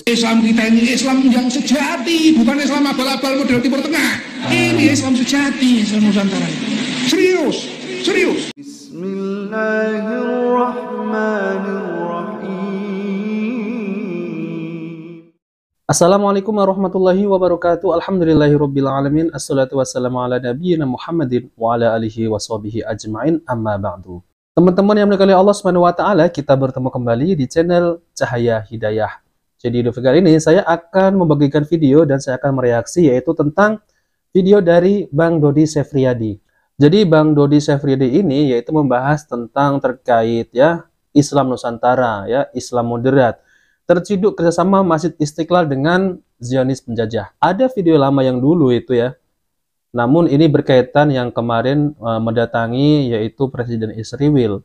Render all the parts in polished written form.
Islam kita ini Islam yang sejati, bukan Islam abal-abal model Timur Tengah. Ini Islam sejati, Islam Nusantara. Serius, serius. Bismillahirrahmanirrahim. Assalamualaikum warahmatullahi wabarakatuh. Alhamdulillahirabbil alamin. Assalatu wassalamu ala nabiyyina Muhammadin wa ala alihi washabihi ajmain. Amma ba'du. Teman-teman yang dimuliakan Allah Subhanahu wa taala, kita bertemu kembali di channel Cahaya Hidayah. Jadi di video kali ini saya akan membagikan video dan saya akan mereaksi yaitu tentang video dari Bang Dodi Sefriadi. Jadi Bang Dodi Sefriadi ini yaitu membahas tentang terkait ya Islam Nusantara ya, Islam moderat. Terciduk kerjasama Masjid Istiqlal dengan Zionis penjajah. Ada video lama yang dulu itu ya. Namun ini berkaitan yang kemarin mendatangi yaitu Presiden Israel.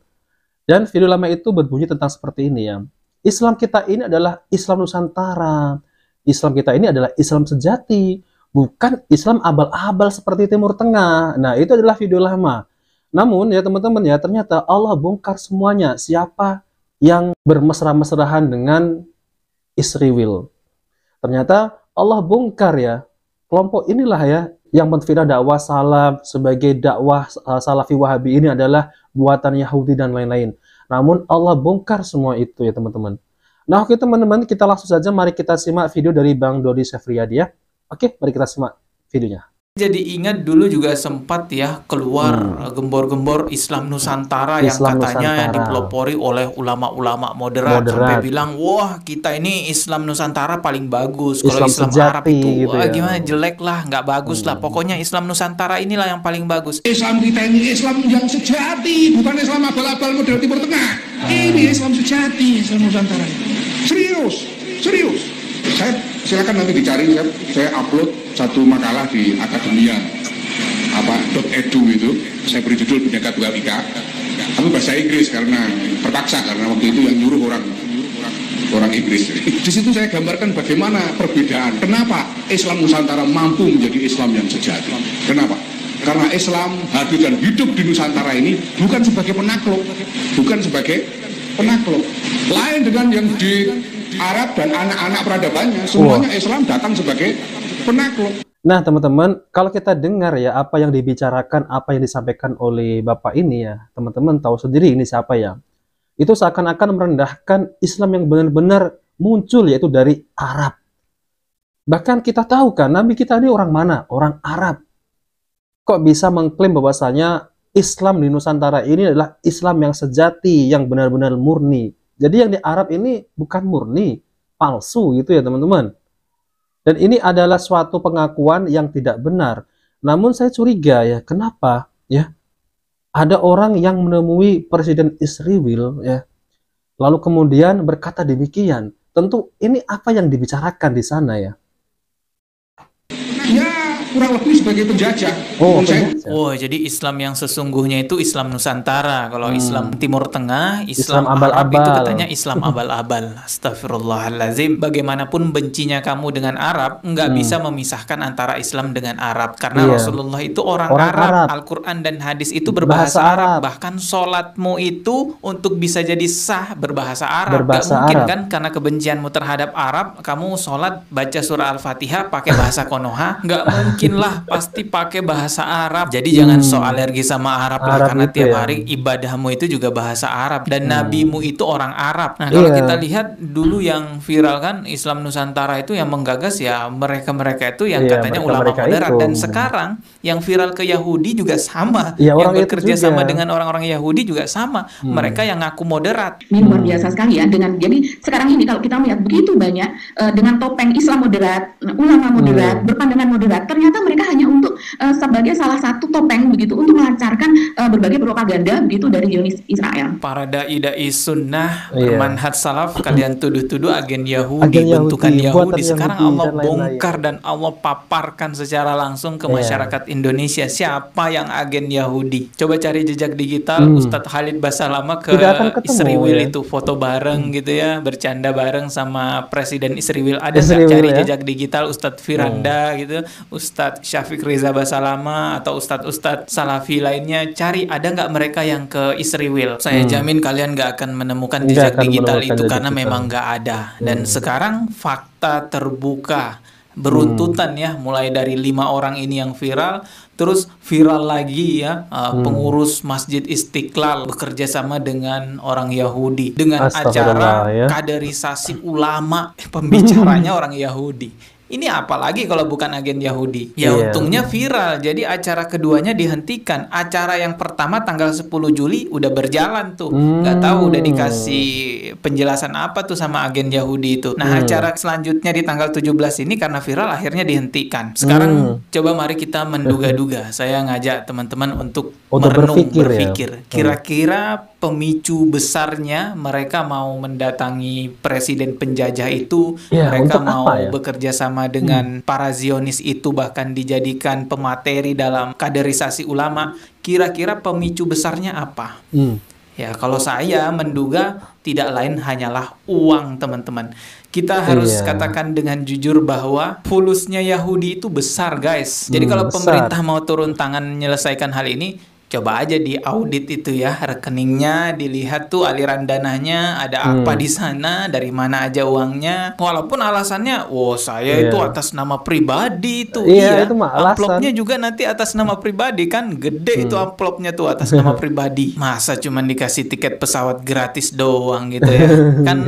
Dan video lama itu berbunyi tentang seperti ini ya. Islam kita ini adalah Islam Nusantara. Islam kita ini adalah Islam sejati, bukan Islam abal-abal seperti Timur Tengah. Nah, itu adalah video lama. Namun ya teman-teman ya, ternyata Allah bongkar semuanya. Siapa yang bermesra-mesrahan dengan Israel. Ternyata Allah bongkar ya. Kelompok inilah ya yang menfirman dakwah salaf sebagai dakwah salafi wahabi ini adalah buatan Yahudi dan lain-lain. Namun Allah bongkar semua itu ya teman-teman. Nah oke teman-teman, kita langsung saja mari kita simak video dari Bang Dodi Sefriadi ya. Oke, mari kita simak videonya. Jadi ingat dulu juga sempat ya keluar gembor-gembor Islam Nusantara yang katanya dipelopori oleh ulama-ulama moderat sampai bilang wah kita ini Islam Nusantara paling bagus. Kalau Islam Arab itu gitu wah ya. gimana jelek lah, nggak bagus lah. Pokoknya Islam Nusantara inilah yang paling bagus. Islam kita ini Islam yang sejati, bukan Islam abal-abal model Timur Tengah. Ini Islam sejati, Islam Nusantara. Serius, serius. Saya silakan nanti dicari, saya upload satu makalah di akademia .edu itu, saya beri judul Bhinneka Tunggal Ika, tapi bahasa Inggris karena terpaksa, karena waktu itu yang nyuruh orang Inggris. Di situ saya gambarkan bagaimana perbedaan. Kenapa Islam Nusantara mampu menjadi Islam yang sejati? Kenapa? Karena Islam hadir dan hidup di Nusantara ini bukan sebagai penakluk, lain dengan yang di Arab dan anak-anak peradabannya, semuanya Islam datang sebagai penakluk. Nah teman-teman, kalau kita dengar ya apa yang dibicarakan, apa yang disampaikan oleh Bapak ini ya, teman-teman tahu sendiri ini siapa ya. Itu seakan-akan merendahkan Islam yang benar-benar muncul yaitu dari Arab. Bahkan kita tahu kan, Nabi kita ini orang mana? Orang Arab. Kok bisa mengklaim bahwasanya Islam di Nusantara ini adalah Islam yang sejati, yang benar-benar murni. Jadi yang di Arab ini bukan murni, palsu gitu ya teman-teman. Dan ini adalah suatu pengakuan yang tidak benar. Namun saya curiga ya, kenapa ya ada orang yang menemui Presiden Israel ya, lalu kemudian berkata demikian. Tentu ini apa yang dibicarakan di sana ya. Ya kurang lebih sebagai penjajah. Oh, jadi Islam yang sesungguhnya itu Islam Nusantara. Kalau Islam Timur Tengah, Islam Arab itu katanya Islam abal-abal. Astagfirullahaladzim. Bagaimanapun bencinya kamu dengan Arab, nggak bisa memisahkan antara Islam dengan Arab. Karena Rasulullah itu orang Arab. Al-Quran dan hadis itu berbahasa Arab. Bahkan sholatmu itu untuk bisa jadi sah berbahasa Arab. Gak mungkin kan karena kebencianmu terhadap Arab, kamu sholat baca surah Al-Fatihah pakai bahasa Konoha. Nggak mungkin lah, pasti pakai bahasa Arab. Jadi jangan so alergi sama Arab lah, karena tiap hari ibadahmu itu juga bahasa Arab dan nabimu itu orang Arab. Nah kalau kita lihat dulu yang viral kan Islam Nusantara itu yang menggagas ya mereka-mereka itu yang katanya ulama moderat. Dan sekarang yang viral ke Yahudi juga sama, yang bekerja sama dengan orang-orang Yahudi juga sama, mereka yang ngaku moderat. Ini luar biasa sekali ya. Jadi sekarang ini kalau kita melihat begitu banyak dengan topeng Islam moderat, ulama moderat, berpandangan moderat, ternyata mereka hanya untuk sebagai salah satu topeng begitu untuk melancarkan berbagai propaganda begitu dari Zionis Israel. Para dai-dai sunnah bermanhaj salaf, kalian tuduh-tuduh agen Yahudi, bentukan Yahudi. Sekarang Allah bongkar dan Allah paparkan secara langsung ke masyarakat Indonesia siapa yang agen Yahudi. Coba cari jejak digital Ustadz Khalid Basalamah ke Israel itu foto bareng gitu ya, bercanda bareng sama Presiden Israel. Ada nggak cari jejak digital Ustadz Firanda gitu, Ustadz Ustadz Syafiq Reza Basalama atau Ustadz Salafi lainnya, cari ada nggak mereka yang ke Israel. Saya jamin kalian nggak akan menemukan jejak digital itu karena memang nggak ada. Dan sekarang fakta terbuka beruntutan ya, mulai dari 5 orang ini yang viral, terus viral lagi ya, pengurus Masjid Istiqlal bekerja sama dengan orang Yahudi dengan acara kaderisasi ulama, pembicaranya orang Yahudi. Ini apalagi kalau bukan agen Yahudi. Ya untungnya viral. Jadi acara keduanya dihentikan. Acara yang pertama tanggal 10 Juli udah berjalan tuh. Nggak tahu udah dikasih penjelasan apa tuh sama agen Yahudi itu. Nah, acara selanjutnya di tanggal 17 ini karena viral akhirnya dihentikan. Sekarang coba mari kita menduga-duga. Saya ngajak teman-teman untuk merenung, berpikir. Kira-kira pemicu besarnya mereka mau mendatangi presiden penjajah itu, mereka mau bekerja sama dengan para Zionis itu, bahkan dijadikan pemateri dalam kaderisasi ulama. Kira-kira pemicu besarnya apa? Ya, kalau saya menduga tidak lain hanyalah uang, teman-teman. Kita harus katakan dengan jujur bahwa fulusnya Yahudi itu besar, guys. Jadi kalau pemerintah mau turun tangan menyelesaikan hal ini, coba aja diaudit itu ya, rekeningnya, dilihat tuh aliran dananya, ada apa di sana, dari mana aja uangnya. Walaupun alasannya, saya itu atas nama pribadi itu. Itu amplopnya juga nanti atas nama pribadi kan, gede itu amplopnya tuh atas nama pribadi. Masa cuman dikasih tiket pesawat gratis doang gitu ya? Kan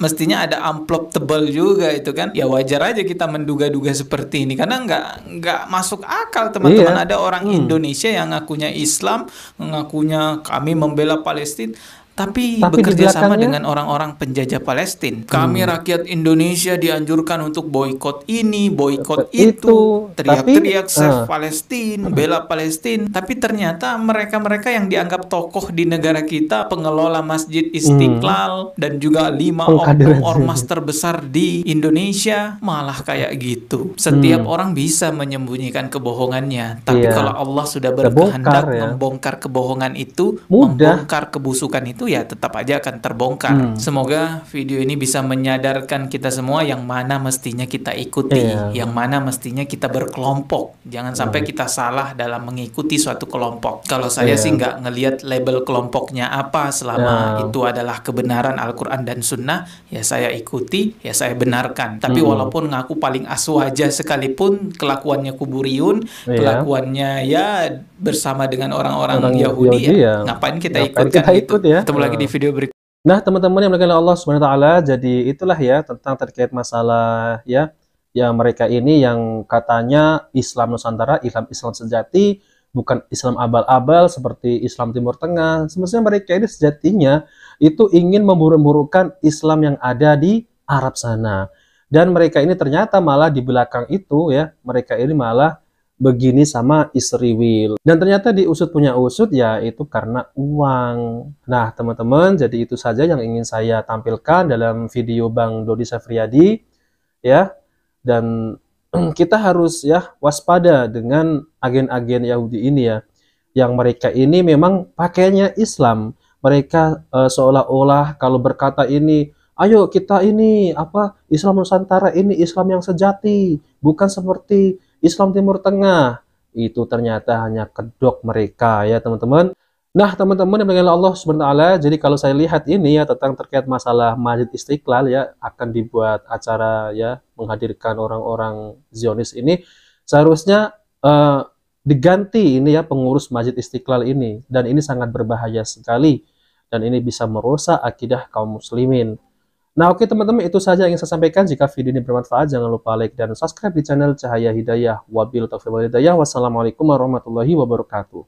mestinya ada amplop tebal juga itu kan. Ya wajar aja kita menduga-duga seperti ini karena nggak masuk akal, teman-teman. Ada orang Indonesia yang ngakunya Islam, ngakunya kami membela Palestina, tapi bekerja sama dengan orang-orang penjajah Palestina. Kami rakyat Indonesia dianjurkan untuk boikot ini, boikot itu, teriak-teriak save Palestina, bela Palestina. Tapi ternyata mereka-mereka yang dianggap tokoh di negara kita, pengelola Masjid Istiqlal dan juga 5 ormas terbesar di Indonesia, malah kayak gitu. Setiap orang bisa menyembunyikan kebohongannya, tapi kalau Allah sudah berkehendak membongkar kebohongan itu, membongkar kebusukan itu, ya tetap aja akan terbongkar. Semoga video ini bisa menyadarkan kita semua yang mana mestinya kita ikuti, yang mana mestinya kita berkelompok. Jangan sampai kita salah dalam mengikuti suatu kelompok. Kalau saya sih nggak ngelihat label kelompoknya apa, selama itu adalah kebenaran Al-Quran dan Sunnah, ya saya ikuti, ya saya benarkan. Tapi walaupun ngaku paling aswaja sekalipun, kelakuannya kuburiyun, kelakuannya ya bersama dengan orang-orang Yahudi, ya ngapain kita ikutkan gitu. Ketemu lagi di video berikut. Nah, teman-teman yang dimuliakan Allah Subhanahu wa taala, jadi itulah ya tentang terkait masalah ya mereka ini yang katanya Islam Nusantara, Islam sejati, bukan Islam abal-abal seperti Islam Timur Tengah. Semestinya mereka ini sejatinya itu ingin memburuk-burukkan Islam yang ada di Arab sana. Dan mereka ini ternyata malah di belakang itu ya, mereka ini malah begini sama Israel. Dan ternyata diusut punya usut ya itu karena uang. Nah, teman-teman, jadi itu saja yang ingin saya tampilkan dalam video Bang Dodi Safriyadi ya. Dan kita harus ya waspada dengan agen-agen Yahudi ini ya, yang mereka ini memang pakainya Islam. Mereka seolah-olah kalau berkata ini, ayo kita ini Islam Nusantara ini Islam yang sejati, bukan seperti Islam Timur Tengah. Itu ternyata hanya kedok mereka ya, teman-teman. Nah, teman-teman yang dimuliakan Allah Subhanahu wa taala, jadi kalau saya lihat ini ya tentang terkait masalah Masjid Istiqlal ya, akan dibuat acara ya menghadirkan orang-orang Zionis ini, seharusnya diganti ini ya pengurus Masjid Istiqlal ini, dan ini sangat berbahaya sekali dan ini bisa merusak akidah kaum muslimin. Nah, oke teman-teman, itu saja yang saya sampaikan. Jika video ini bermanfaat, jangan lupa like dan subscribe di channel Cahaya Hidayah. Wabil taufiq wal hidayah. Wassalamualaikum warahmatullahi wabarakatuh.